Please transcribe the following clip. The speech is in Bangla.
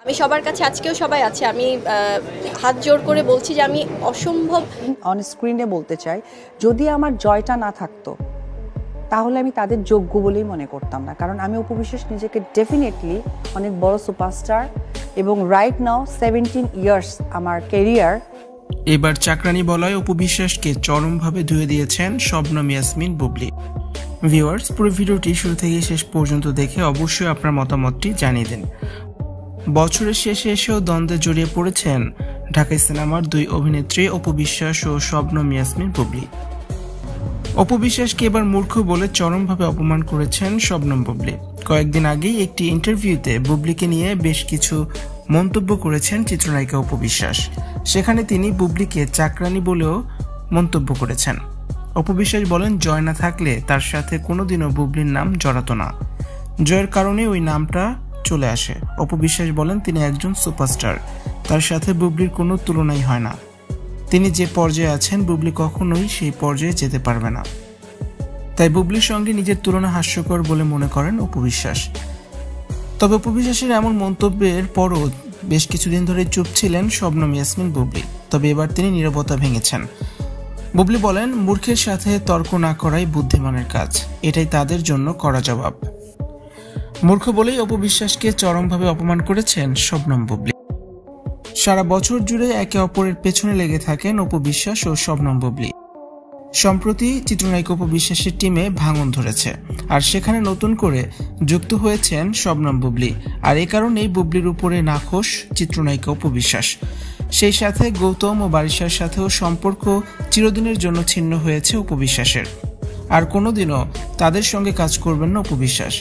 আমি সবার কাছে আজকেও সবাই আছে, আমি হাত জোর করে বলছি যে আমি অসম্ভব অন স্ক্রিনে বলতে চাই, যদি আমার জয়টা না থাকতো তাহলে আমি তাদের যোগ্য বলেই মনে করতাম না, কারণ আমি অপু বিশ্বাস নিজেকে ডেফিনেটলি অনেক বড় সুপারস্টার এবং রাইট নাও 17 ইয়ার্স আমার ক্যারিয়ার। এবার চাকরানি বলায় অপু বিশ্বাসকে চরমভাবে ধুয়ে দিয়েছেন শবনম ইয়াসমিন বুবলি। ভিউয়ার্স, পুরো ভিডিওটি শুরু থেকে শেষ পর্যন্ত দেখে অবশ্যই আপনার মতামতটি জানিয়ে দিন। বছরের শেষে এসেও দ্বন্দ্বে জড়িয়ে পড়েছেন ঢাকাই সিনেমার দুই অভিনেত্রী অপু বিশ্বাস ও শবনম ইয়াসমিন বুবলি। অপু বিশ্বাসকে এবার মূর্খ বলে চরমভাবে অপমান করেছেন শবনম বুবলি। কয়েকদিন আগেই একটি ইন্টারভিউতে বুবলিকে নিয়ে বেশ কিছু মন্তব্য করেছেন চিত্রনায়িকা অপু বিশ্বাস। সেখানে তিনি বুবলিকে চাকরানি বলেও মন্তব্য করেছেন। অপু বিশ্বাস বলেন, জয় না থাকলে তার সাথে কোনোদিনও বুবলির নাম জড়াতো না, জয়ের কারণে ওই নামটা চলে আসে। অপু বিশ্বাস বলেন, তিনি একজন সুপারস্টার, তার সাথে বুবলির কোনো তুলনাই হয় না। তিনি যে পর্যায়ে আছেন বুবলি কখনোই সেই পর্যায়ে যেতে পারবে না, তাই বুবলির সঙ্গে নিজের তুলনা হাস্যকর বলে মনে করেন অপু বিশ্বাস। তবে অপু বিশ্বাসের এমন মন্তব্যের পরও বেশ কিছুদিন ধরে চুপ ছিলেন শবনম ইয়াসমিন বুবলি, তবে এবার তিনি নীরবতা ভেঙেছেন। বুবলি বলেন, মূর্খের সাথে তর্ক না করাই বুদ্ধিমানের কাজ, এটাই তাদের জন্য কড়া জবাব। মূর্খ বলেই অপু বিশ্বাসকে চরমভাবে অপমান করেছেন শবনম বুবলি। সারা বছর জুড়ে একে অপরের পেছনে লেগে থাকেন অপু বিশ্বাস ও শবনম বুবলি। সম্প্রতি চিত্রনায়িকা অপু বিশ্বাসের টিমে ভাঙন ধরেছে, আর সেখানে নতুন করে যুক্ত হয়েছেন শবনম বুবলি। আর এই কারণেই বুবলির উপরে নাখোশ চিত্রনায়িকা অপু বিশ্বাস। সেই সাথে গৌতম ও বারিশার সাথেও সম্পর্ক চিরদিনের জন্য ছিন্ন হয়েছে অপু বিশ্বাসের। আর কোনোদিনও তাদের সঙ্গে কাজ করবেন না অপু বিশ্বাস।